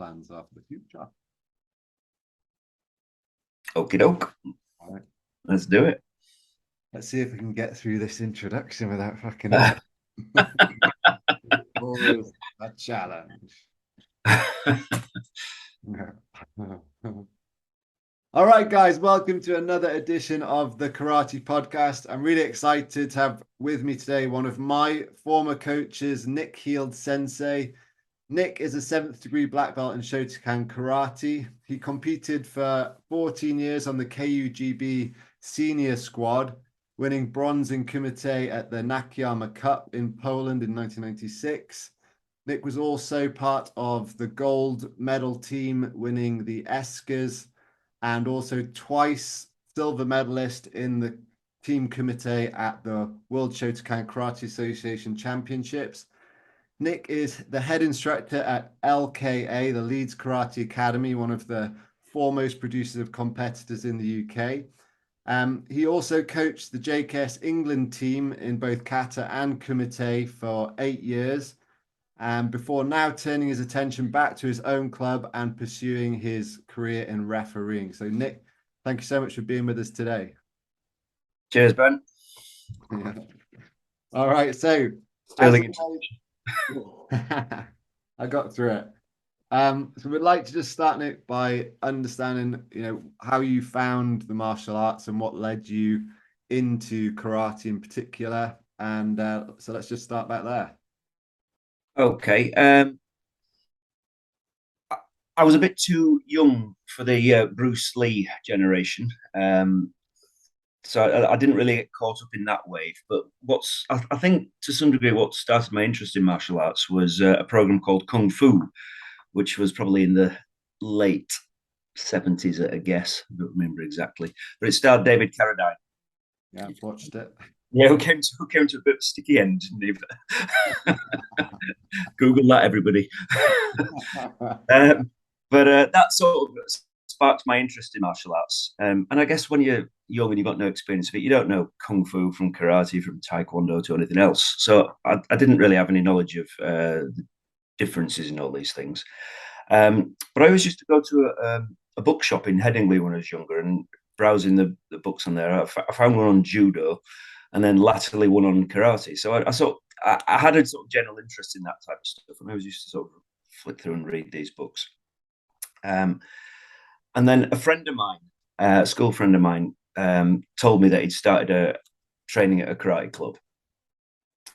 plans are for the future. Okie doke. All right. Let's do it. Let's see if we can get through this introduction without fucking up. Always a challenge. All right, guys, welcome to another edition of the Karate Podcast. I'm really excited to have with me today one of my former coaches, Nick Heald Sensei. Nick is a 7th degree black belt in Shotokan Karate. He competed for 14 years on the KUGB senior squad, winning bronze in Kumite at the Nakayama Cup in Poland in 1996. Nick was also part of the gold medal team, winning the Eskers, and also twice silver medalist in the Team Kumite at the World Shotokan Karate Association Championships. Nick is the head instructor at LKA, the Leeds Karate Academy, one of the foremost producers of competitors in the UK. He also coached the JKS England team in both kata and kumite for 8 years, before now turning his attention back to his own club and pursuing his career in refereeing. So, Nick, thank you so much for being with us today. Cheers, Ben. All right, so I got through it. So we'd like to just start, Nick, by understanding, how you found the martial arts and what led you into karate in particular. And so let's just start back there. Okay. I was a bit too young for the Bruce Lee generation. So I didn't really get caught up in that wave. But I think to some degree what started my interest in martial arts was a program called Kung Fu, which was probably in the late 70s, I guess. I don't remember exactly. But it starred David Carradine. Yeah, I've watched it. Yeah, who came to a bit of a sticky end, didn't he? Google that, everybody. But that sort of sparked my interest in martial arts. And I guess when you're young and you've got no experience of it, you don't know Kung Fu from karate, from Taekwondo to anything else. So I didn't really have any knowledge of the differences in all these things. But I always used to go to a bookshop in Headingley when I was younger and browsing the books on there. I found one on judo and then latterly one on karate. So I had a sort of general interest in that type of stuff. And I always used to sort of flick through and read these books. And then a friend of mine, a school friend of mine, told me that he'd started training at a karate club.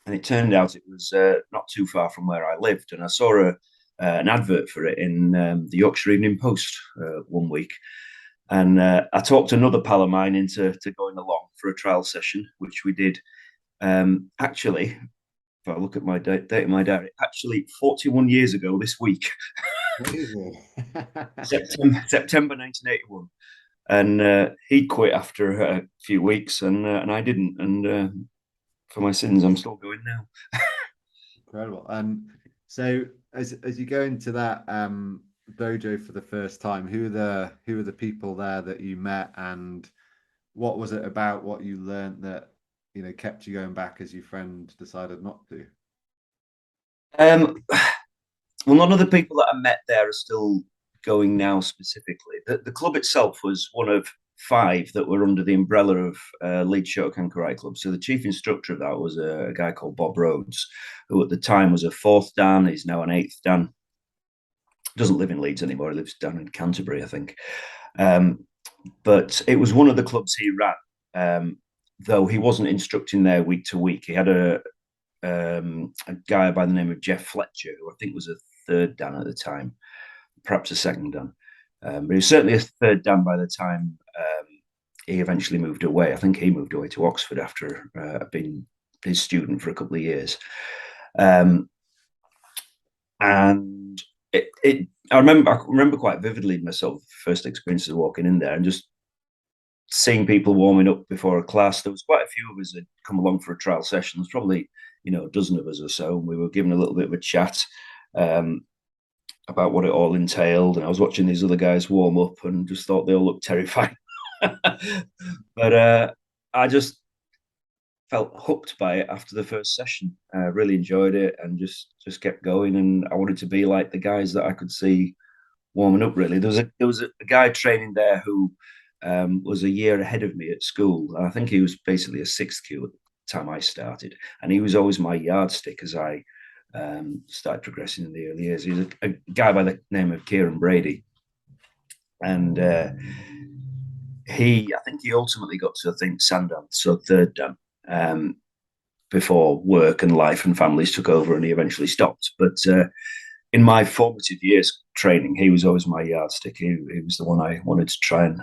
And it turned out it was not too far from where I lived. And I saw an advert for it in the Yorkshire Evening Post one week. And I talked another pal of mine into going along for a trial session, which we did. Actually, if I look at my date in my diary, actually 41 years ago this week. September 1981. And he'd quit after a few weeks and I didn't. And for my sins, I'm still going now. Incredible. And so as you go into that dojo for the first time, who are the people there that you met, and what was it about what you learned that kept you going back as your friend decided not to? Well, none of the people that I met there are still going now specifically. The club itself was one of 5 that were under the umbrella of Leeds Shotokan Karate Club. So the chief instructor of that was a guy called Bob Rhodes, who at the time was a 4th Dan. He's now an 8th Dan. Doesn't live in Leeds anymore. He lives down in Canterbury, I think. But it was one of the clubs he ran, though he wasn't instructing there week to week. He had a guy by the name of Jeff Fletcher, who I think was a 3rd Dan at the time, perhaps a 2nd Dan. But he was certainly a 3rd Dan by the time he eventually moved away. I think he moved away to Oxford after being his student for a couple of years. And I remember quite vividly myself first experiences of walking in there and just seeing people warming up before a class. There was quite a few of us that come along for a trial session. There's probably a dozen of us or so, and we were given a little bit of a chat about what it all entailed. And I was watching these other guys warm up and just thought they all looked terrifying. But I just felt hooked by it after the first session. Really enjoyed it and just kept going. And I wanted to be like the guys that I could see warming up. Really, there was a guy training there who was a year ahead of me at school. I think he was basically a sixth Q at the time I started, and he was always my yardstick as I started progressing in the early years. He was a guy by the name of Kieran Brady, and I think he ultimately got to, I think, Sandown, so third Dan, before work and life and families took over, and he eventually stopped. But in my formative years training, he was always my yardstick. He was the one I wanted to try and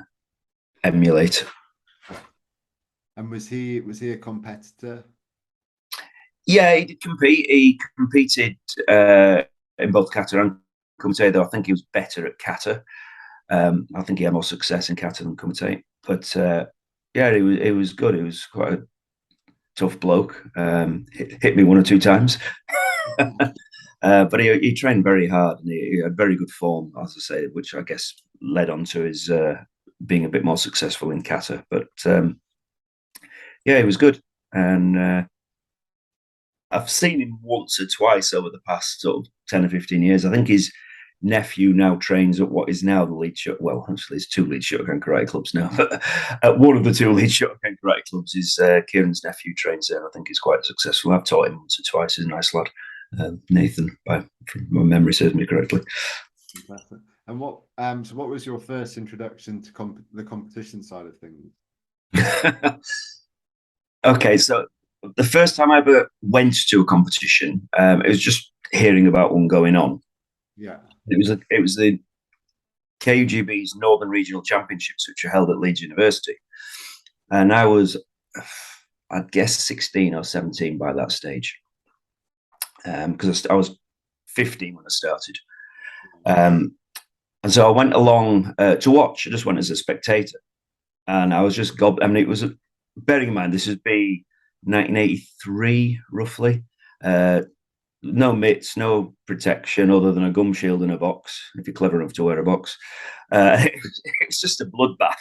emulate. And was he a competitor? Yeah, he did compete. He competed in both kata and kumite, though I think he was better at kata. I think he had more success in kata than kumite. But yeah, he was good. He was quite a tough bloke. Hit me one or two times. But he trained very hard, and he had very good form, as I say, which I guess led on to his being a bit more successful in kata. But yeah, he was good, and I've seen him once or twice over the past sort of 10 or 15 years. I think his nephew now trains at what is now the lead shot. Well, actually, it's two lead Shotokan karate clubs now. But one of the two lead Shotokan karate clubs is Kieran's nephew trains there. I think he's quite successful. I've taught him once or twice. He's a nice lad. Nathan, from my memory serves me correctly. And what was your first introduction to the competition side of things? Okay, so the first time I ever went to a competition, it was just hearing about one going on. Yeah, it was the KUGB's Northern Regional Championships, which are held at Leeds University, and I was, I'd guess, 16 or 17 by that stage, because I was 15 when I started. And so I went along to watch. I just went as a spectator, and I was just I mean, it was bearing in mind this would be 1983 roughly. No mitts, no protection other than a gum shield and a box. If you're clever enough to wear a box, it was just a bloodbath.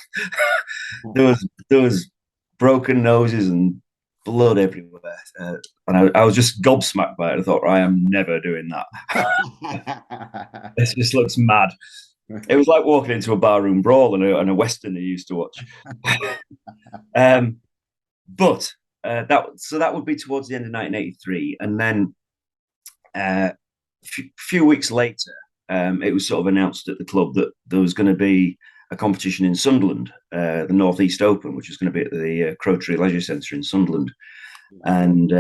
there was broken noses and blood everywhere, and I was just gobsmacked by it. I thought, I am never doing that. This just looks mad. It was like walking into a barroom brawl and a western you used to watch. But that would be towards the end of 1983, and then a few weeks later, it was sort of announced at the club that there was going to be a competition in Sunderland, the North East Open, which was going to be at the Crowtree Leisure Centre in Sunderland, and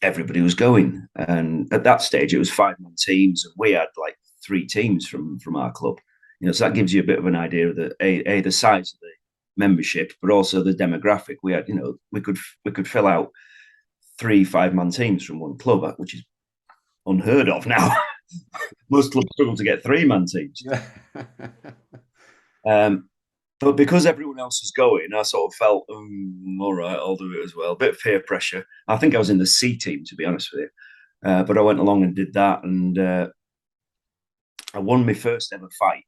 everybody was going. And at that stage, it was 5-man teams, and we had like 3 teams from our club. You know, so that gives you a bit of an idea of the size of the membership, but also the demographic. We had, you know, we could fill out 3 5-man teams from one club, which is unheard of now. Most clubs struggle to get 3-man teams. But because everyone else was going, I sort of felt, all right, I'll do it as well. A bit of peer pressure. I think I was in the C team, to be honest with you. But I went along and did that, and I won my first ever fight.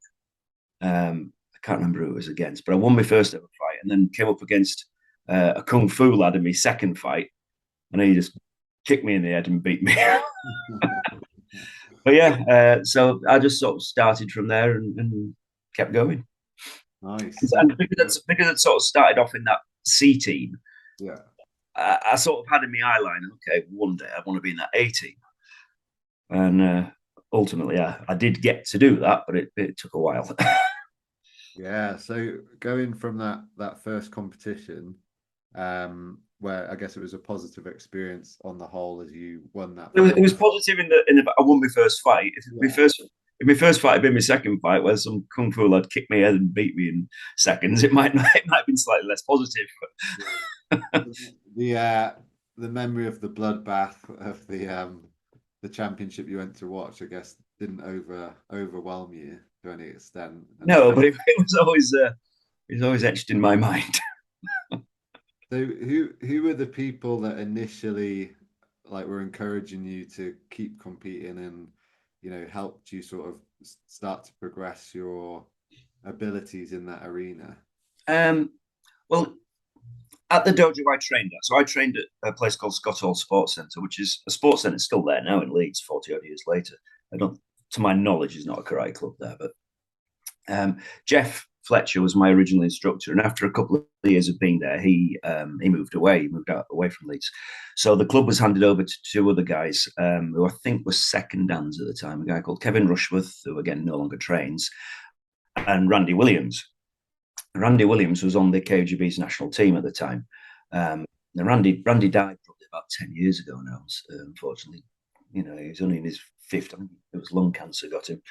I can't remember who it was against, but I won my first ever fight, and then came up against a kung fu lad in my second fight, and he just kicked me in the head and beat me. But yeah, so I just sort of started from there and kept going. Nice. And because it sort of started off in that C team, yeah, I sort of had in my eye line, okay, one day I want to be in that A team. And ultimately, I did get to do that, but it took a while. Yeah, so going from that first competition, where I guess it was a positive experience on the whole as you won that. It was positive in the I won my first fight. If my first fight had been my second fight, where some kung fu lad kicked me head and beat me in seconds, it might have been slightly less positive. The memory of the bloodbath of the championship you went to watch, I guess, didn't overwhelm you to any extent. No, but it was always etched in my mind. So who were the people that initially were encouraging you to keep competing and, you know, helped you sort of start to progress your abilities in that arena? Well, at the dojo I trained at, so I trained at a place called Scott Hall Sports Centre, which is a sports centre still there now in Leeds, 40 odd years later. I don't to my knowledge, is not a karate club there. But Jeff Fletcher was my original instructor, and after a couple of years of being there, he moved away. He moved out away from Leeds, so the club was handed over to two other guys who I think were second dans at the time. A guy called Kevin Rushworth, who again no longer trains, and Randy Williams. Randy Williams was on the KUGB's national team at the time. Randy died probably about 10 years ago now, unfortunately. He was only in his fifth. I think it was lung cancer got him.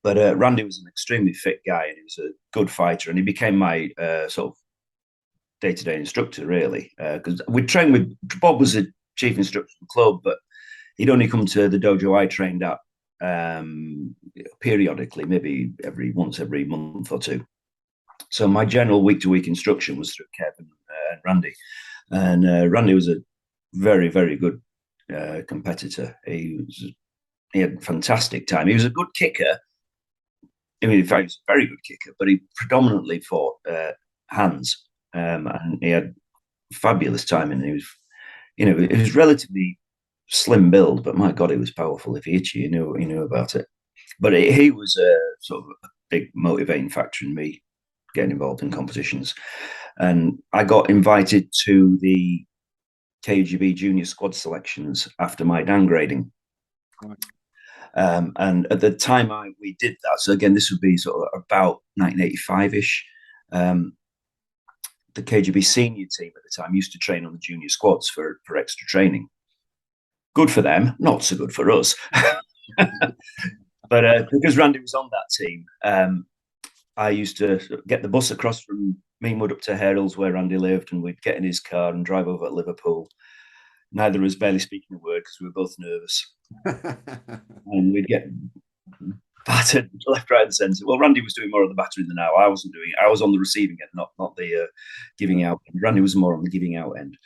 But Randy was an extremely fit guy, and he was a good fighter, and he became my sort of day-to-day instructor, really. Because we'd train with Bob was a chief instructor of the club, but he'd only come to the dojo I trained at periodically, maybe every month or two. So my general week-to-week instruction was through Kevin and Randy, and Randy was a very, very good competitor. He had a fantastic time. He was a good kicker. I mean, in fact, he was a very good kicker, but he predominantly fought hands, and he had fabulous timing. He was, it was relatively slim build, but my God, he was powerful. If he hit you, you knew about it. But he was a sort of a big motivating factor in me getting involved in competitions. And I got invited to the KUGB junior squad selections after my downgrading. Right. And at the time we did that, so again, this would be sort of about 1985-ish. The KUGB senior team at the time used to train on the junior squads for extra training. Good for them, not so good for us. But because Randy was on that team, I used to get the bus across from Meanwood up to Harrells, where Randy lived, and we'd get in his car and drive over to Liverpool. Neither of us barely speaking a word because we were both nervous. And we'd get battered left, right, and centre. Well, Randy was doing more of the battering than I wasn't doing it. I was on the receiving end, not the giving out end. Randy was more on the giving out end.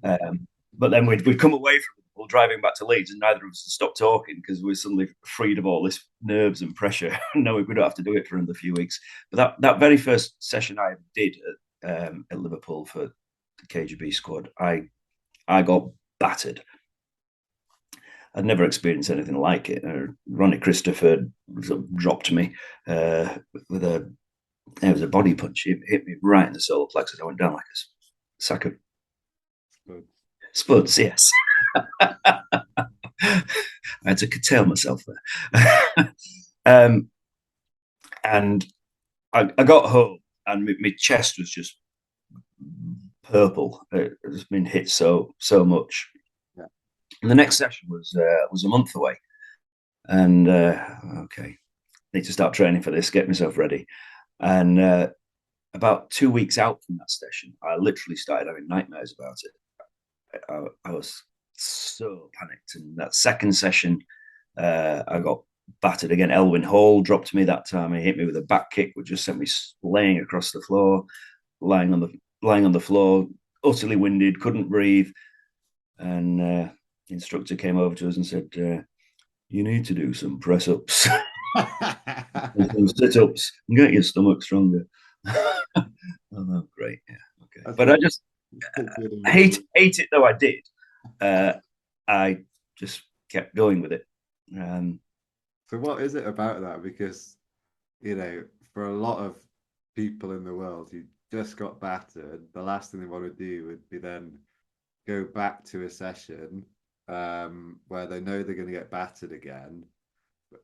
But then we'd come away from Liverpool, driving back to Leeds, and neither of us had stopped talking because we were suddenly freed of all this nerves and pressure. No, we don't have to do it for another few weeks. But that very first session I did at Liverpool for the KUGB squad, I got battered. I'd never experienced anything like it. Ronnie Christopher sort of dropped me with it was a body punch. He hit me right in the solar plexus. I went down like a sack of spuds, yes. I had to curtail myself there. And I got home, and my chest was just purple. It has been hit so much. Yeah. And the next session was a month away, and okay, need to start training for this, get myself ready. And about 2 weeks out from that session, I literally started having nightmares about it. I was so panicked. And that second session, I got battered again. Elwyn Hall dropped me that time. He hit me with a back kick, which just sent me laying across the floor, lying on the floor, utterly winded, couldn't breathe. And the instructor came over to us and said, "You need to do some press ups, some sit ups, and get your stomach stronger." Oh, great, yeah, okay. That's but I just hate it though. I did. I just kept going with it. So what is it about that? Because, for a lot of people in the world who just got battered, the last thing they want to do would be then go back to a session where they know they're going to get battered again.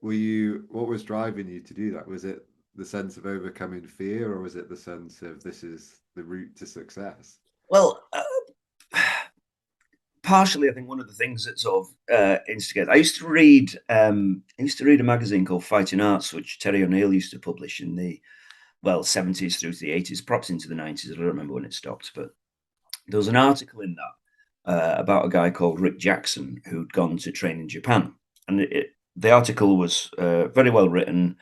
What was driving you to do that? Was it the sense of overcoming fear, or was it the sense of this is the route to success? Well, partially, I think one of the things that sort of instigated. I used to read a magazine called Fighting Arts, which Terry O'Neill used to publish in the 70s through to the 80s, perhaps into the 90s. I don't remember when it stopped, but there was an article in that about a guy called Rick Jackson who'd gone to train in Japan, and the article was very well written.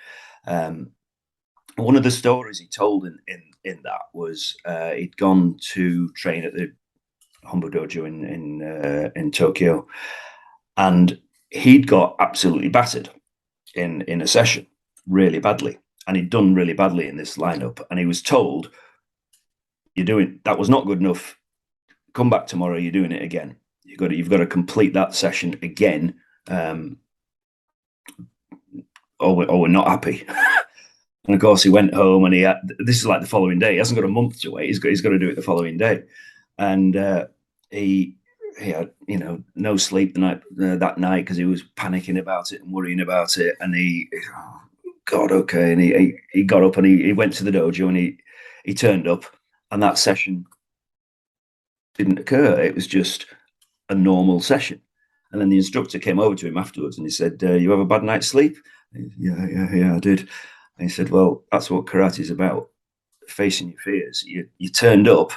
One of the stories he told in that was he'd gone to train at the Hombu Dojo in Tokyo, and he'd got absolutely battered in a session really badly, and he'd done really badly in this lineup, and he was told, that was not good enough, come back tomorrow, you're doing it again, you've got to complete that session again, we're not happy. And of course, he went home, and this is like the following day. He hasn't got a month to wait. He's got to do it the following day, and he had no sleep that night because he was panicking about it and worrying about it. And God, okay. And he got up and he went to the dojo, and he turned up, and that session didn't occur. It was just a normal session. And then the instructor came over to him afterwards, and he said, "You have a bad night's sleep?" Yeah, I did. And he said, "Well, that's what karate is about, facing your fears. You turned up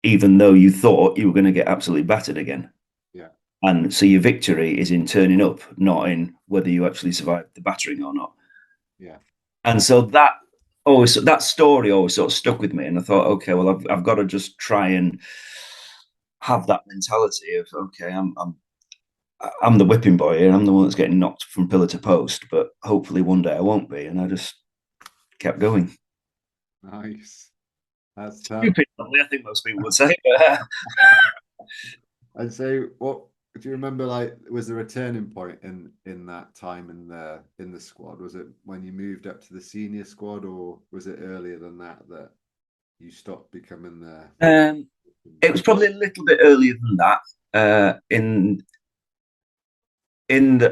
even though you thought you were going to get absolutely battered again. Yeah. And so your victory is in turning up, not in whether you actually survived the battering or not." Yeah. And so that story always sort of stuck with me. And I thought, okay, well, I've got to just try and have that mentality of, okay, I'm the whipping boy and I'm the one that's getting knocked from pillar to post, but hopefully one day I won't be. And I just kept going. Nice. That's stupid, I think most people would say. But and so, what do you remember? Like, was there a turning point in that time in the squad? Was it when you moved up to the senior squad, or was it earlier than that you stopped becoming the? It was probably a little bit earlier than that.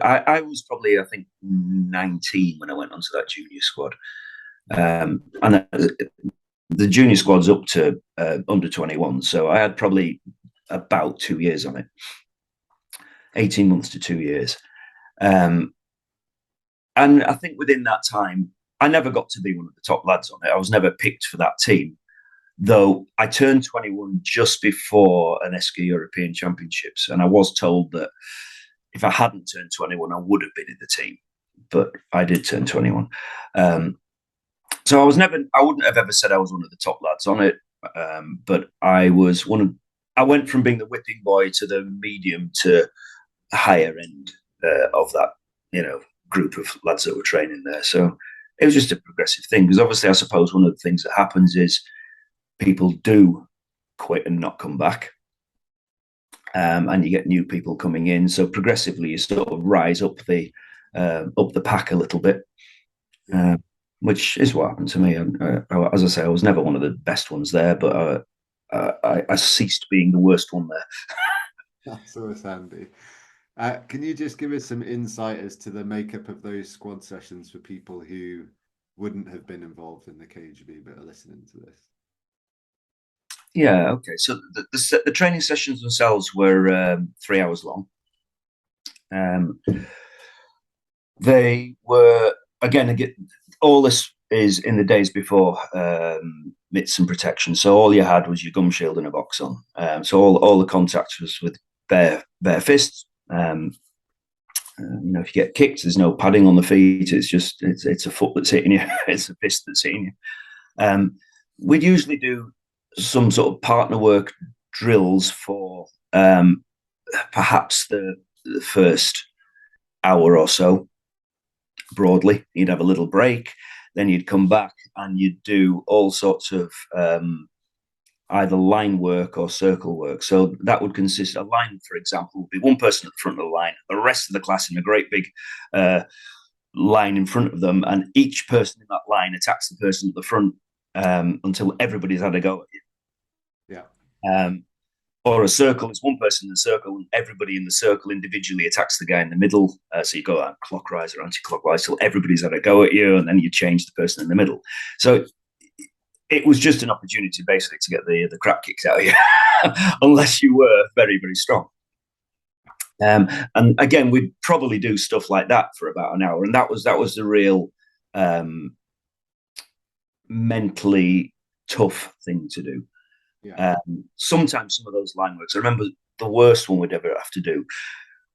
I was probably, I think, 19 when I went onto that junior squad, and the junior squad's up to under 21, so I had probably about 2 years on it, 18 months to 2 years. And I think within that time, I never got to be one of the top lads on it. I was never picked for that team, though I turned 21 just before an ESCA European Championships. And I was told that if I hadn't turned 21, I would have been in the team. But I did turn 21. So I wouldn't have ever said I was one of the top lads on it. But I went from being the whipping boy to the medium to higher end of that, group of lads that were training there. So it was just a progressive thing, because obviously I suppose one of the things that happens is people do quit and not come back, and you get new people coming in. So progressively you sort of rise up the pack a little bit, which is what happened to me. As I say, I was never one of the best ones there, but I ceased being the worst one there. That's always handy. Can you just give us some insight as to the makeup of those squad sessions for people who wouldn't have been involved in the KUGB but are listening to this? Yeah, okay. So the training sessions themselves were 3 hours long. They were, again, all this is in the days before mitts and protection. So all you had was your gum shield and a box on. So all the contact was with bare fists. If you get kicked, there's no padding on the feet. It's just it's a foot that's hitting you. It's a fist that's hitting you. We'd usually do some sort of partner work drills for perhaps the first hour or so. Broadly, you'd have a little break, then you'd come back and you'd do all sorts of either line work or circle work. So that would consist, a line, for example, would be one person at the front of the line, the rest of the class in a great big line in front of them, and each person in that line attacks the person at the front until everybody's had a go at you. Yeah. Or a circle is one person in the circle, and everybody in the circle individually attacks the guy in the middle. So you go clockwise or anti-clockwise till everybody's had a go at you, and then you change the person in the middle. So it was just an opportunity, basically, to get the crap kicked out of you, unless you were very, very strong. And again, we'd probably do stuff like that for about an hour, and that was the real mentally tough thing to do. Yeah. Sometimes some of those line works, I remember the worst one we'd ever have to do.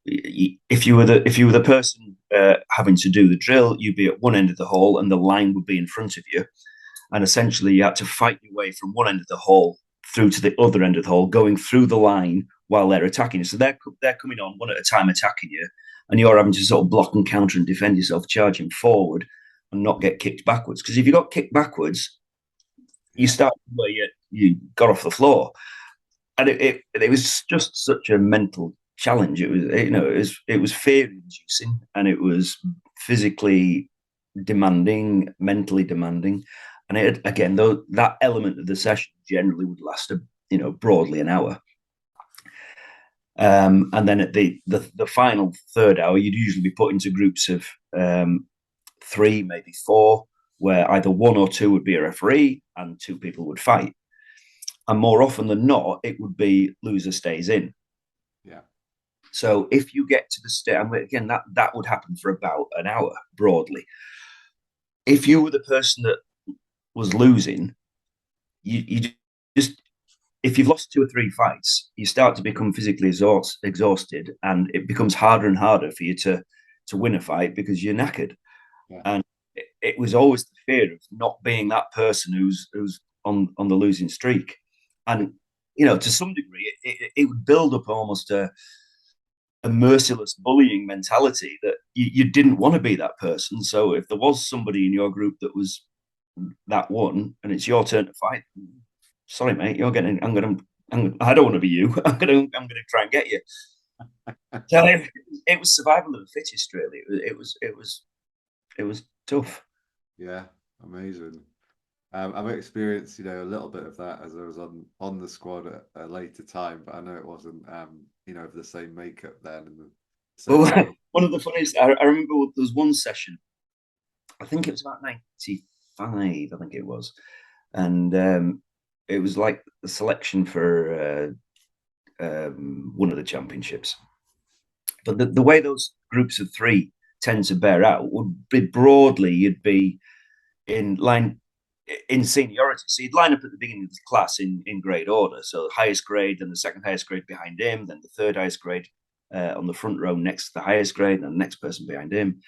If you were the person having to do the drill, you'd be at one end of the hall and the line would be in front of you, and essentially you had to fight your way from one end of the hall through to the other end of the hall, going through the line while they're attacking you. So they're coming on one at a time attacking you, and you're having to sort of block and counter and defend yourself, charging forward and not get kicked backwards. Because if you got kicked backwards, you start where you got off the floor. And it was just such a mental challenge. It was fear inducing, and it was physically demanding, mentally demanding, and again, though, that element of the session generally would last broadly an hour. And then at the final third hour, you'd usually be put into groups of 3, maybe 4, where either 1 or 2 would be a referee and 2 people would fight. And more often than not, it would be loser stays in. Yeah. So if you get to the stage, and again, that would happen for about an hour broadly. If you were the person that was losing, you just, if you've lost 2 or 3 fights, you start to become physically exhausted, and it becomes harder and harder for you to win a fight because you're knackered. Yeah. And it was always the fear of not being that person who's on the losing streak. And, to some degree, it would build up almost a merciless bullying mentality that you didn't want to be that person. So if there was somebody in your group that was that one, and it's your turn to fight, sorry, mate, you're getting. I don't want to be you. I'm gonna try and get you. So it was survival of the fittest, really. It was tough. Yeah, amazing. I've experienced, a little bit of that as I was on the squad at a later time, but I know it wasn't, of the same makeup then. Well, one of the funniest, I remember there was one session, I think it was about 95, I think it was, and it was like the selection for one of the championships. But the way those groups of 3 tend to bear out would be broadly, you'd be in line in seniority. So you'd line up at the beginning of the class in grade order. So the highest grade, then the second highest grade behind him, then the third highest grade on the front row next to the highest grade, and the next person behind him.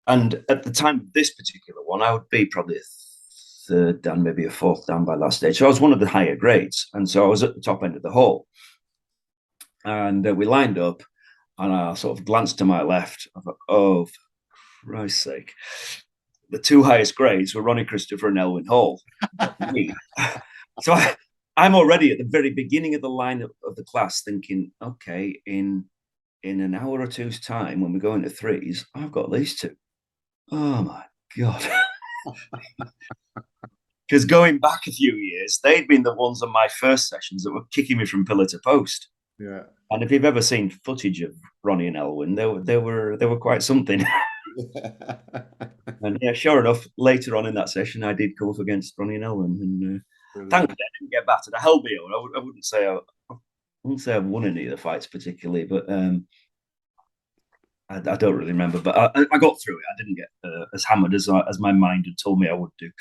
And at the time of this particular one, I would be probably a third dan, maybe a fourth dan by that stage. So I was one of the higher grades. And so I was at the top end of the hall. And we lined up, and I sort of glanced to my left. I thought, oh, for Christ's sake. The 2 highest grades were Ronnie Christopher and Elwyn Hall. So I'm already at the very beginning of the line of the class thinking, okay, in an hour or 2's time, when we go into 3s, I've got these 2. Oh, my God. Because going back a few years, they'd been the ones on my first sessions that were kicking me from pillar to post. Yeah. And if you've ever seen footage of Ronnie and Elwyn, they were quite something. And yeah, sure enough, later on in that session, I did come up against Ronnie and Elwyn, and thankfully I didn't get battered. I held my own. I wouldn't say I've won any of the fights particularly, but I don't really remember. But I got through it. I didn't get as hammered as my mind had told me I would do.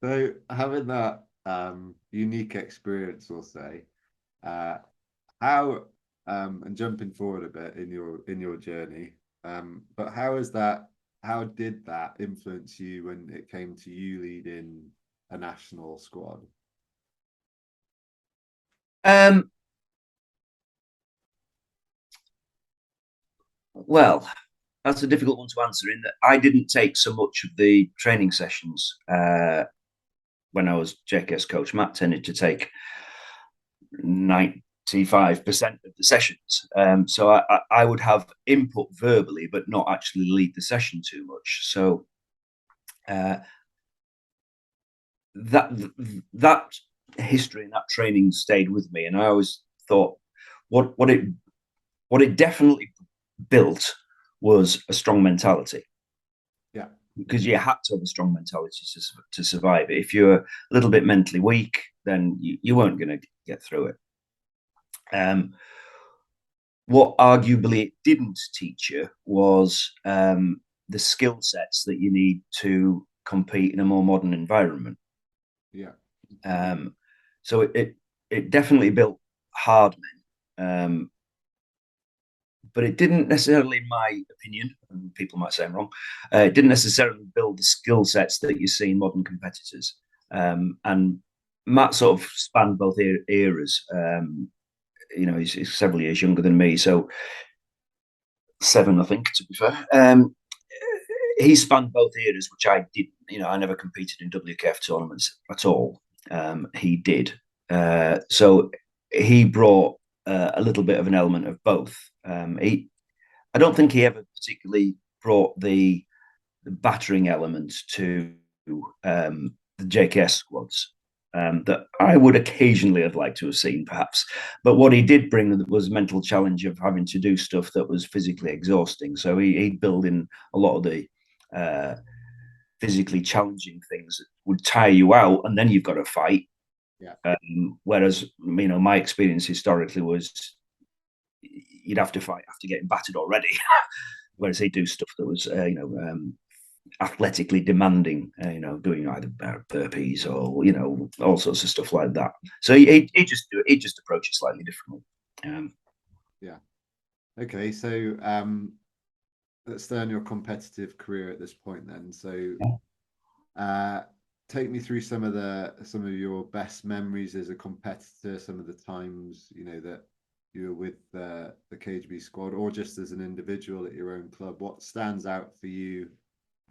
So having that unique experience, we'll say, how and jumping forward a bit in your journey, but how did that influence you when it came to you leading a national squad? Well, that's a difficult one to answer, in that I didn't take so much of the training sessions when I was JKS coach. Matt tended to take 95% of the sessions. So I would have input verbally, but not actually lead the session too much. So that history and that training stayed with me, and I always thought what it definitely built was a strong mentality. Yeah, because you had to have a strong mentality to survive it. If you're a little bit mentally weak, then you weren't going to get through it. What arguably it didn't teach you was the skill sets that you need to compete in a more modern environment. Yeah. So it definitely built hard men, but it didn't necessarily, in my opinion, and people might say I'm wrong, it didn't necessarily build the skill sets that you see in modern competitors. And Matt sort of spanned both eras. He's several years younger than me, so 7, I think, to be fair. He spanned both eras, which I didn't. I never competed in WKF tournaments at all. He did. So he brought a little bit of an element of both. I don't think he ever particularly brought the battering element to the JKS squads that I would occasionally have liked to have seen, perhaps. But what he did bring was mental challenge of having to do stuff that was physically exhausting. So he'd build in a lot of the physically challenging things that would tire you out, and then you've got to fight. Yeah. Whereas, my experience historically was you'd have to fight after getting battered already. Whereas he'd do stuff that was, athletically demanding, doing either burpees or, all sorts of stuff like that. So he just approach it slightly differently. Yeah. Okay. So let's stay on your competitive career at this point then. So take me through some of your best memories as a competitor, some of the times, that you were with the KUGB squad, or just as an individual at your own club. What stands out for you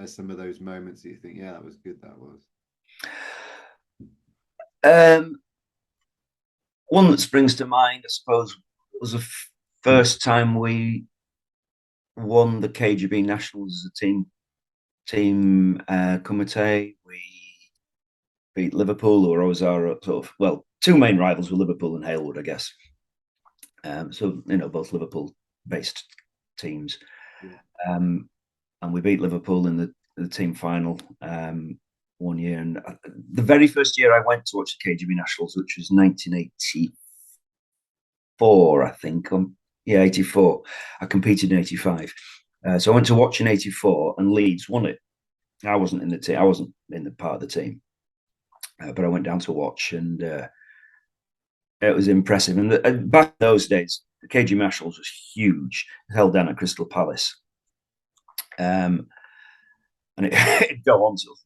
as some of those moments that you think, yeah, that was good, that was? One that springs to mind, I suppose, was the first time we won the KUGB Nationals as a team comité. We beat Liverpool, who were always our two main rivals were Liverpool and Halewood, I guess. So both Liverpool-based teams, and we beat Liverpool in the team final one year. And the very first year I went to watch the KUGB Nationals, which was 1984, I think. 84. I competed in 85. So I went to watch in 84, and Leeds won it. I wasn't in the team. I wasn't in the part of the team, but I went down to watch, and it was impressive. And back in those days, the KUGB Nationals was huge. Held down at Crystal Palace, and it'd go on till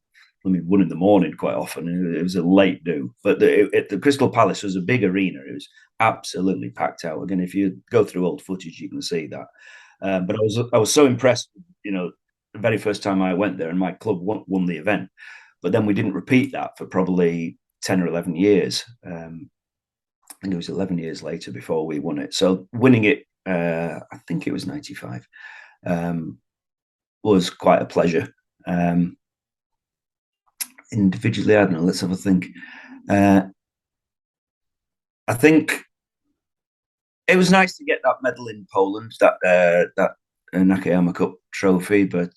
1 in the morning quite often. It was a late do, but the Crystal Palace was a big arena. It was absolutely packed out. Again, if you go through old footage, you can see that. But I was so impressed. The very first time I went there, and my club won the event. But then we didn't repeat that for probably 10 or 11 years. I think it was 11 years later before we won it. So winning it, I think it was 95, was quite a pleasure. Individually, I don't know. Let's have a think. I think it was nice to get that medal in Poland, that Nakayama Cup trophy, but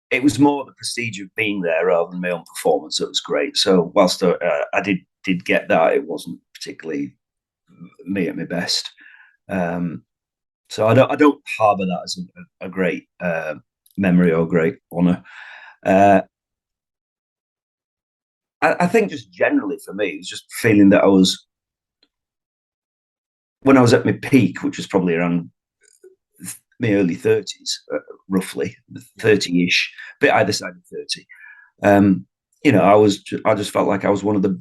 it was more the prestige of being there rather than my own performance. It was great. So whilst I did get that, it wasn't particularly me at my best. So I don't harbour that as a great memory or great honour. I think just generally for me, it was just feeling that when I was at my peak, which was probably around my early 30s, roughly 30-ish, bit either side of 30. I just felt like I was one of the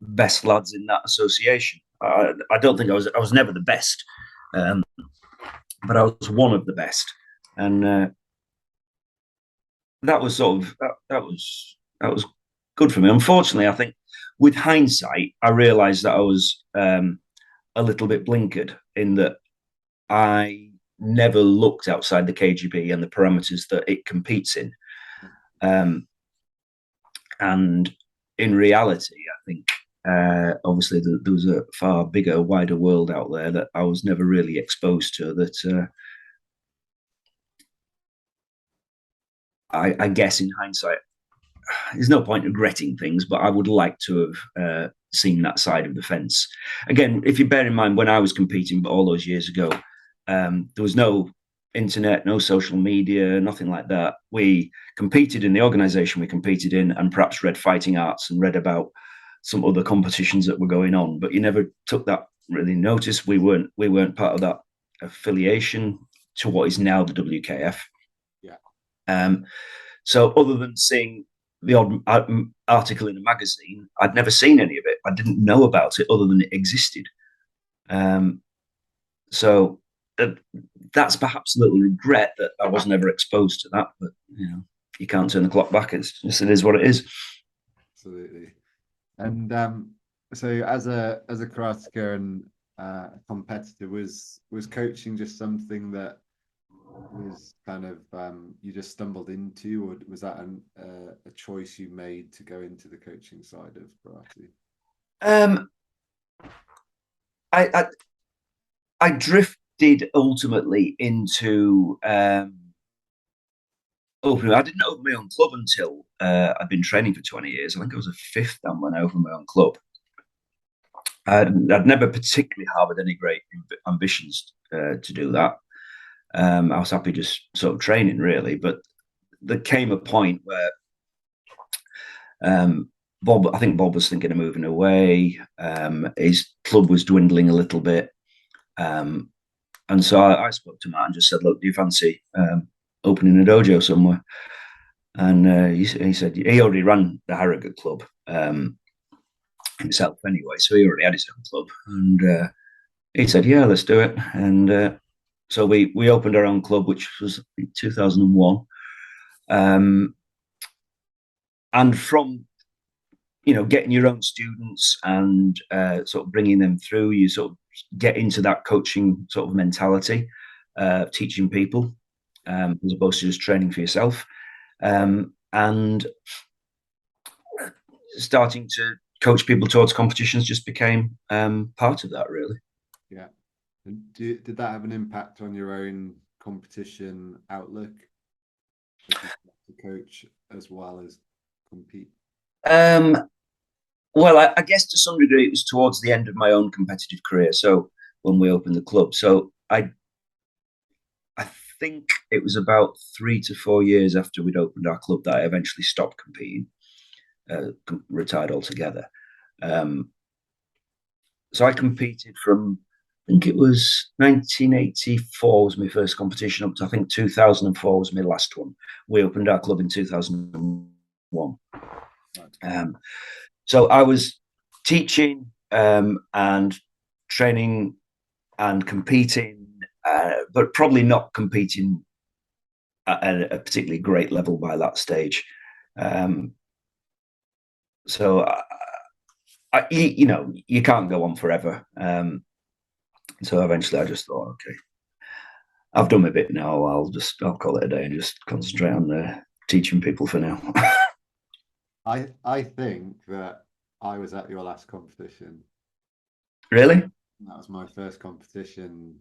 best lads in that association. I don't think I was never the best, but I was one of the best, and that was sort of that was good for me. Unfortunately, I think with hindsight, I realised that I was a little bit blinkered in that I never looked outside the KUGB and the parameters that it competes in. And in reality, I think obviously there was a far bigger, wider world out there that I was never really exposed to. That I guess in hindsight, there's no point regretting things, but I would like to have seen that side of the fence. Again, if you bear in mind when I was competing, but all those years ago, there was no internet, no social media, nothing like that. We competed in the organisation we competed in, and perhaps read fighting arts and read about some other competitions that were going on, but you never took that really notice. We weren't part of that affiliation to what is now the WKF. Yeah. So other than seeing the odd article in a magazine, I'd never seen any of it. I didn't know about it other than it existed. So that's perhaps a little regret that I wasn't ever exposed to that. But you can't turn the clock back. It is what it is. Absolutely. And So as a karateka and competitor, was coaching just something that was kind of you just stumbled into, or was that a choice you made to go into the coaching side of karate? Um, I, I I drifted ultimately into opening. I didn't open my own club until I'd been training for 20 years. I think I was a fifth then when I opened my own club. I'd never particularly harbored any great ambitions to do that. I was happy just sort of training, really. But there came a point where Bob, I think Bob was thinking of moving away. His club was dwindling a little bit. And so I spoke to Matt and just said, look, do you fancy opening a dojo somewhere? And he said he already ran the Harrogate club himself anyway, so he already had his own club. And he said, yeah, let's do it. And so we opened our own club, which was in 2001. And from getting your own students and sort of bringing them through, you sort of get into that coaching sort of mentality, teaching people as opposed to just training for yourself, and starting to coach people towards competitions just became part of that, really. Yeah. And did that have an impact on your own competition outlook? To coach as well as compete? Well, I guess to some degree it was towards the end of my own competitive career. So when we opened the club, so I think it was about 3 to 4 years after we'd opened our club that I eventually stopped competing, retired altogether. So I competed from, I think it was 1984 was my first competition up to I think 2004 was my last one. We opened our club in 2001. So I was teaching and training and competing, but probably not competing at a particularly great level by that stage. So you can't go on forever. So eventually I just thought, okay, I've done my bit now. I'll call it a day and just concentrate on teaching people for now. I think that I was at your last competition. Really? That was my first competition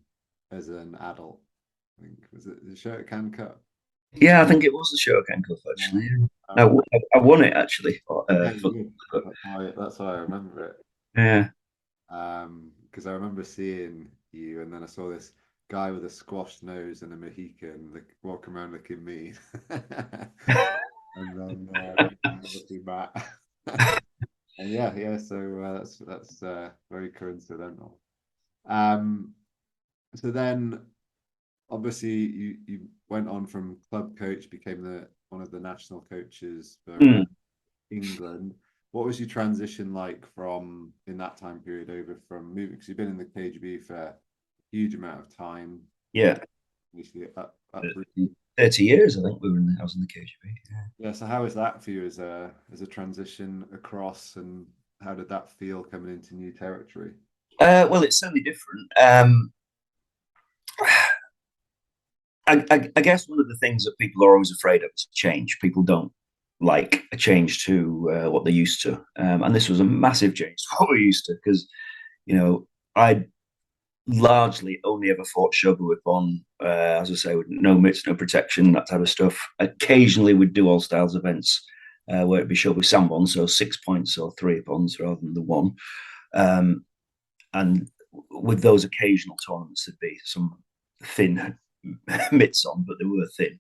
as an adult. I think was it the Shotokan Cup? Yeah, I think it was the Shotokan Cup actually. I won it actually. That's why I remember it. Yeah. Because I remember seeing you, and then I saw this guy with a squashed nose and a Mohican walking around looking mean, and then obviously Matt. And yeah. So that's very coincidental. So then, obviously, you went on from club coach, became one of the national coaches for England. What was your transition like from in that time period over from moving? Because you've been in the KGB for a huge amount of time. Yeah. Up 30 years, I think I was in the KGB. Yeah. So how was that for you as a transition across, and how did that feel coming into new territory? Well, it's certainly different. I guess one of the things that people are always afraid of is change. People don't like a change to what they're used to, and this was a massive change to what we're used to because, I largely only ever fought shogu whip-on, as I say, with no mitts, no protection, that type of stuff. Occasionally, we'd do all styles events where it'd be shogu sanbon, so 6 points or 3 points rather than the one. And with those occasional tournaments, there'd be some thin mitts on, but they were thin.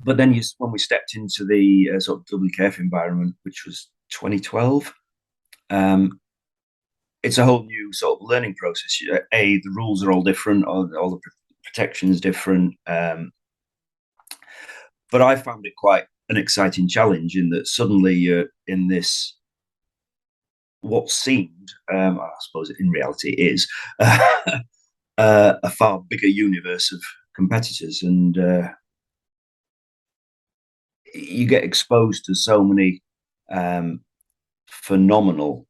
But then when we stepped into the sort of WKF environment, which was 2012, it's a whole new sort of learning process. The rules are all different, all the protection is different. But I found it quite an exciting challenge in that suddenly you're in this, what seemed, I suppose in reality is, a far bigger universe of competitors, and you get exposed to so many phenomenal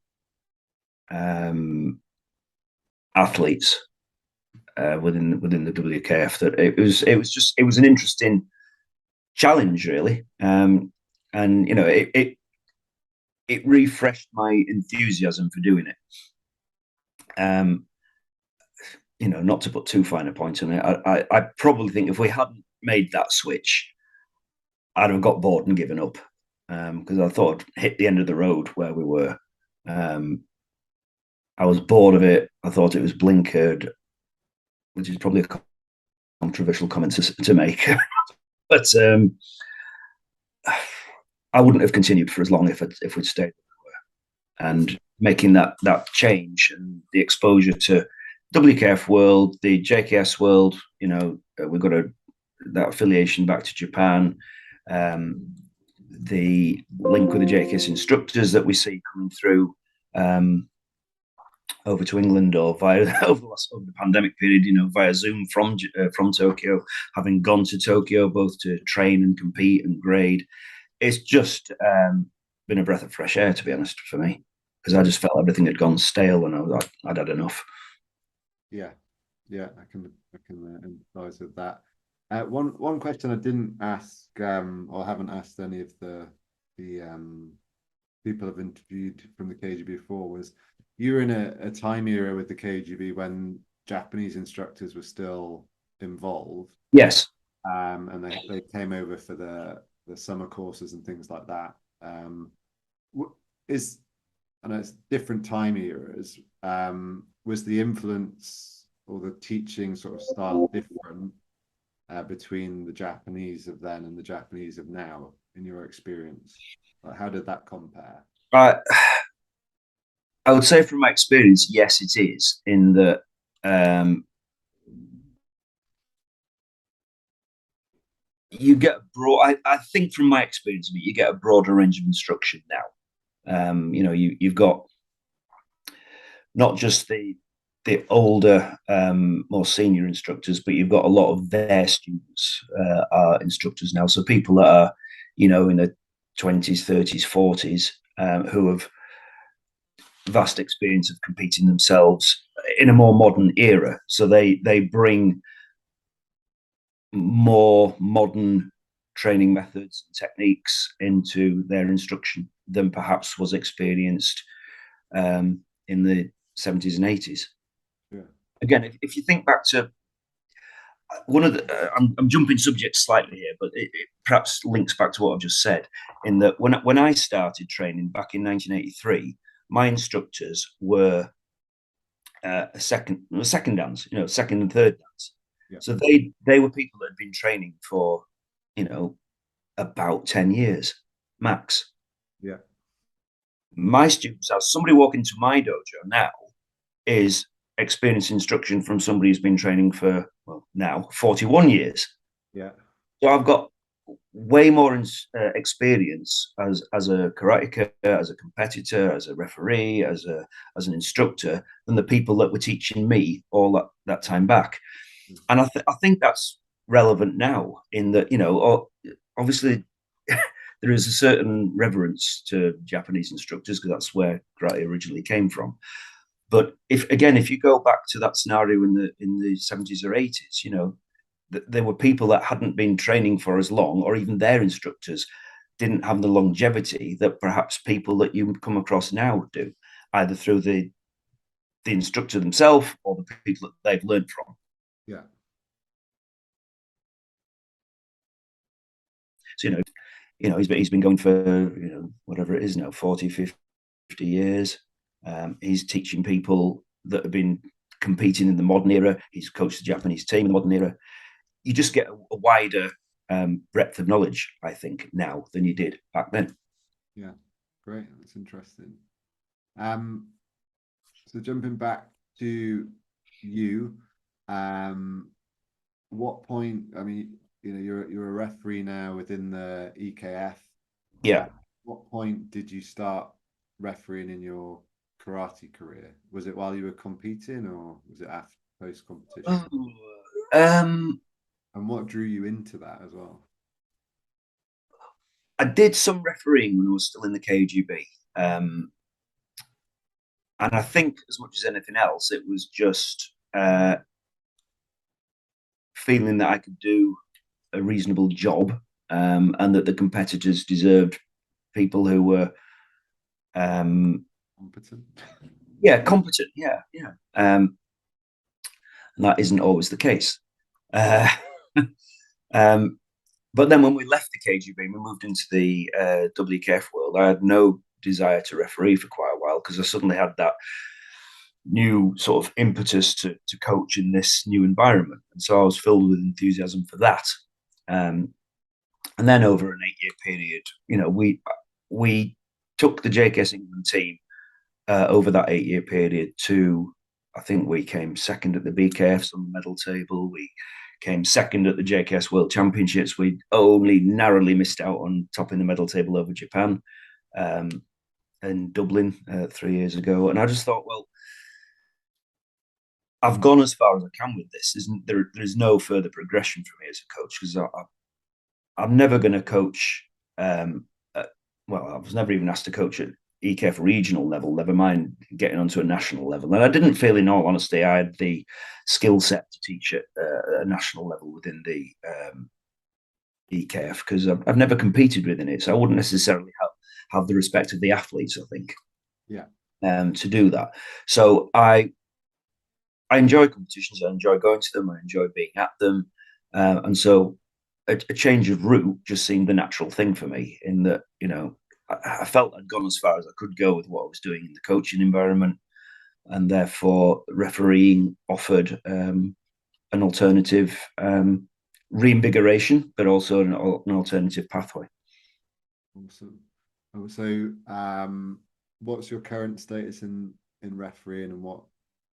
athletes within the WKF. That it was an interesting challenge, really, and you know it refreshed my enthusiasm for doing it. You know, not to put too fine a point on it, I probably think if we hadn't made that switch, I'd have got bored and given up, because I thought I'd hit the end of the road where we were. I was bored of it. I thought it was blinkered, which is probably a controversial comment to make. But I wouldn't have continued for as long if we'd stayed. And making that change and the exposure to WKF world, the JKS world, you know, we've got that affiliation back to Japan, the link with the JKS instructors that we see coming through over to England or via over the pandemic period, you know, via Zoom from Tokyo, having gone to Tokyo both to train and compete and grade. It's just been a breath of fresh air, to be honest, for me, because I just felt everything had gone stale and I'd had enough. Yeah, I can empathise with that. One question I didn't ask, or haven't asked any of the people I've interviewed from the KGB before, was you were in a time era with the KGB when Japanese instructors were still involved. Yes. And they came over for the summer courses and things like that. I know it's different time eras. Was the influence or the teaching sort of style different between the Japanese of then and the Japanese of now, in your experience? Like, how did that compare? I would say from my experience, yes, it is, in that you get I think from my experience, you get a broader range of instruction now. You know, you've got not just the older, more senior instructors, but you've got a lot of their students are instructors now. So people that are, you know, in their 20s, 30s, 40s, who have vast experience of competing themselves in a more modern era. So they bring more modern training methods and techniques into their instruction than perhaps was experienced in the 70s and 80s. Yeah. Again, if you think back to one of the, I'm jumping subjects slightly here, but it perhaps links back to what I've just said, in that when I started training back in 1983, my instructors were a second dance, you know, second and third dance. Yeah. So they were people that had been training for, you know, about 10 years max. Yeah. My students, as somebody walking into my dojo now, is experienced instruction from somebody who's been training for, well, now 41 years. Yeah. So I've got way more experience as a karateka, as a competitor, as a referee, as an instructor than the people that were teaching me all that time back. And I think that's relevant now, in that, you know, obviously there is a certain reverence to Japanese instructors because that's where karate originally came from. But if you go back to that scenario in the 70s or 80s, you know, there were people that hadn't been training for as long, or even their instructors didn't have the longevity that perhaps people that you come across now do, either through the instructor themselves or the people that they've learned from. Yeah. So, you know, he's been going for, you know, whatever it is now, 40, 50 years. He's teaching people that have been competing in the modern era. He's coached the Japanese team in the modern era. You just get a wider breadth of knowledge, I think, now than you did back then. Yeah, great. That's interesting. So jumping back to you, what point? I mean, you know, you're a referee now within the EKF. Yeah. What point did you start refereeing in your karate career? Was it while you were competing, or was it after post competition? And what drew you into that as well? I did some refereeing when I was still in the KUGB. And I think, as much as anything else, it was just feeling that I could do a reasonable job, and that the competitors deserved people who were Competent. yeah, competent. Yeah, yeah. And that isn't always the case. Uh, but then when we left the KGB, we moved into the WKF world. I had no desire to referee for quite a while because I suddenly had that new sort of impetus to coach in this new environment. And so I was filled with enthusiasm for that. And then over an 8-year period, we took the JKS England team over that 8-year period to, I think we came second at the BKFs on the medal table. We came second at the JKS World Championships. We only narrowly missed out on topping the medal table over Japan in Dublin 3 years ago. And I just thought, well, I've gone as far as I can with this. There's no further progression for me as a coach because I'm never going to coach. Well, I was never even asked to coach at EKF regional level, never mind getting onto a national level. And I didn't feel, in all honesty, I had the skill set to teach at a national level within the EKF because I've never competed within it. So I wouldn't necessarily have the respect of the athletes, I think, to do that. So I enjoy competitions. I enjoy going to them. I enjoy being at them. And so a change of route just seemed the natural thing for me in that, I felt I'd gone as far as I could go with what I was doing in the coaching environment. And therefore refereeing offered an alternative reinvigoration, but also an alternative pathway. Awesome. So what's your current status in refereeing, and what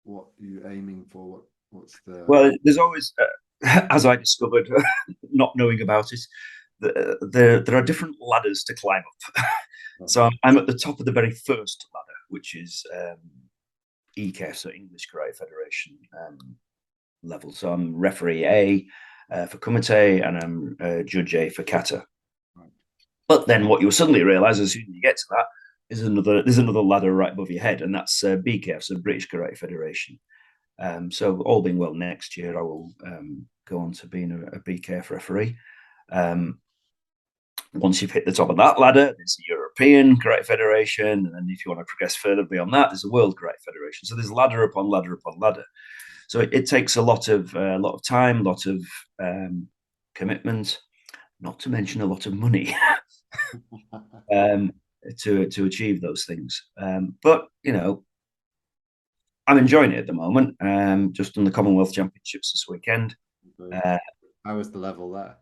are you aiming for? What's the... Well, there's always, as I discovered, not knowing about it, there are different ladders to climb up. So I'm at the top of the very first ladder, which is EKF, so English Karate Federation level. So I'm referee A for Kumite, and I'm judge A for kata. Right. But then what you'll suddenly realise as soon as you get to that is there's another ladder right above your head, and that's BKF, so British Karate Federation. So all being well, next year I will go on to being a BKF referee. Once you've hit the top of that ladder, there's the European Karate Federation, and then if you want to progress further beyond that, there's the World Karate Federation. So there's ladder upon ladder upon ladder. So it takes a lot of time, a lot of commitment, not to mention a lot of money to achieve those things. But I'm enjoying it at the moment. Just done the Commonwealth Championships this weekend. How was the level there?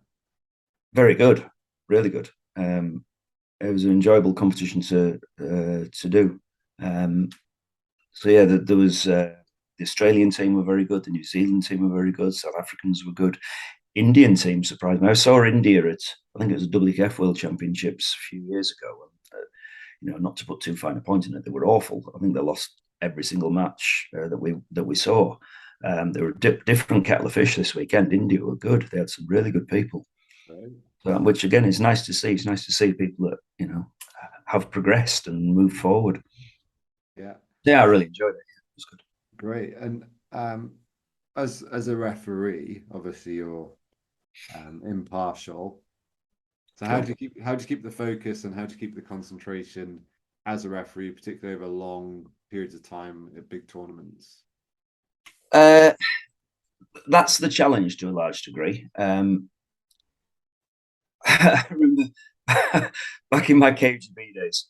Very good, really good. It was an enjoyable competition to do. So yeah, there was the Australian team were very good. The New Zealand team were very good. South Africans were good. Indian team surprised me. I saw India at, I think it was the WKF World Championships a few years ago. Not to put too fine a point in it, they were awful. I think they lost every single match that we saw. There were different kettle of fish this weekend. India were good. They had some really good people, right. Which again is nice to see. It's nice to see people that have progressed and moved forward. Yeah, I really enjoyed it. It was good. Great. And as a referee, obviously you're impartial. So how do you keep the focus, and how do you keep the concentration as a referee, particularly over long periods of time at big tournaments? That's the challenge to a large degree. I remember back in my KUGB days,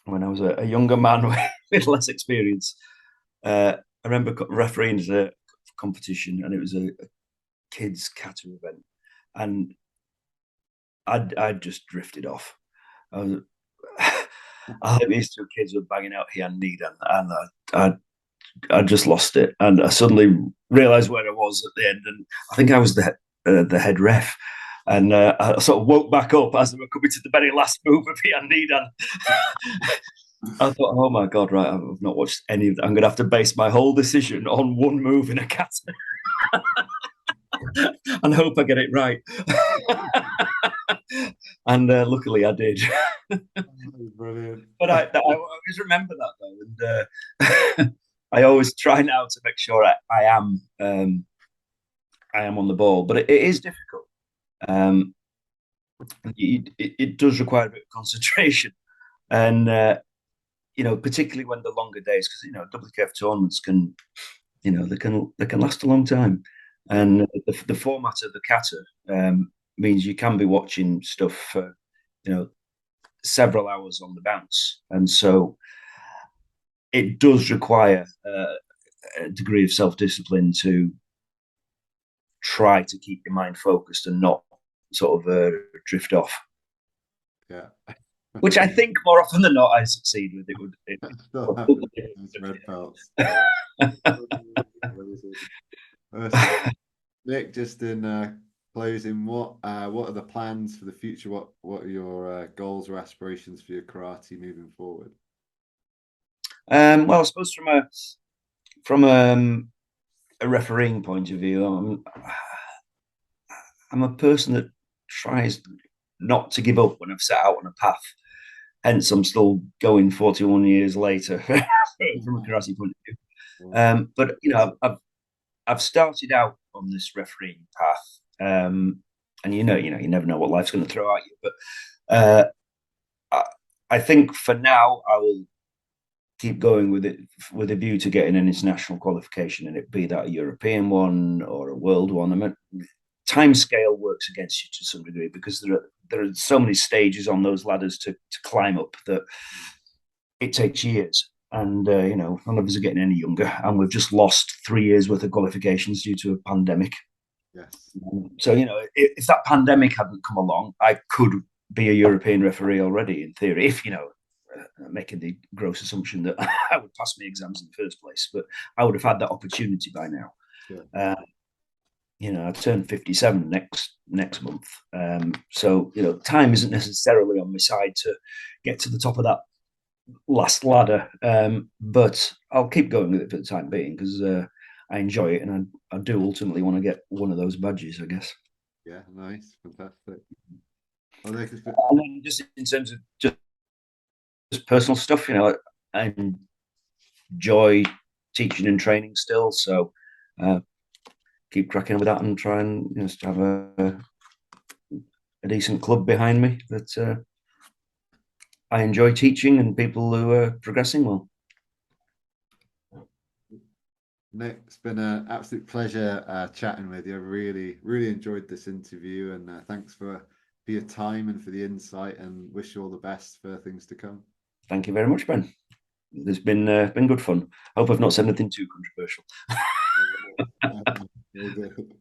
when I was a younger man with less experience, I remember refereeing a competition, and it was a kids kata event, and I'd just drifted off. I think these two kids were banging out Heian Nidan, and I just lost it, and I suddenly realised where I was at the end, and I think I was the head ref, and I sort of woke back up as they were coming to the very last move of Heian Nidan. I thought, oh my God, right, I've not watched any of that. I'm going to have to base my whole decision on one move in a kata. And hope I get it right. And luckily I did. Brilliant. but I always remember that though, and I always try now to make sure I am on the ball. But it is difficult. Um, it does require a bit of concentration, and particularly when the longer days, because WKF tournaments can, they can last a long time, and the format of the kata means you can be watching stuff for several hours on the bounce, and so it does require a degree of self-discipline to try to keep your mind focused and not sort of drift off. Yeah. Which I think more often than not I succeed with. Still have those red belts. Nick, just in closing, what are the plans for the future? What are your goals or aspirations for your karate moving forward? Well, I suppose from a refereeing point of view, I'm a person that tries not to give up when I've set out on a path. Hence, I'm still going 41 years later from a karate point of view. But I've started out on this refereeing path, and you never know what life's going to throw at you. But I think for now I will keep going with it with a view to getting an international qualification, and it be that a European one or a world one. I mean, time scale works against you to some degree because there are so many stages on those ladders to climb up that it takes years. And none of us are getting any younger, and we've just lost 3 years worth of qualifications due to a pandemic. Yes. So if that pandemic hadn't come along, I could be a European referee already in theory. If making the gross assumption that I would pass my exams in the first place, but I would have had that opportunity by now. Sure. I turn 57 next month, so time isn't necessarily on my side to get to the top of that last ladder, but I'll keep going with it for the time being because I enjoy it, and I do ultimately want to get one of those badges, I guess. Yeah, nice, fantastic. Well, and then just in terms of just personal stuff, I enjoy teaching and training still, so keep cracking with that and try and have a decent club behind me that I enjoy teaching and people who are progressing well. Nick, it's been an absolute pleasure chatting with you. I really enjoyed this interview, and thanks for your time and for the insight, and wish you all the best for things to come. Thank you very much, Ben. It's been good fun. I hope I've not said anything too controversial. All good.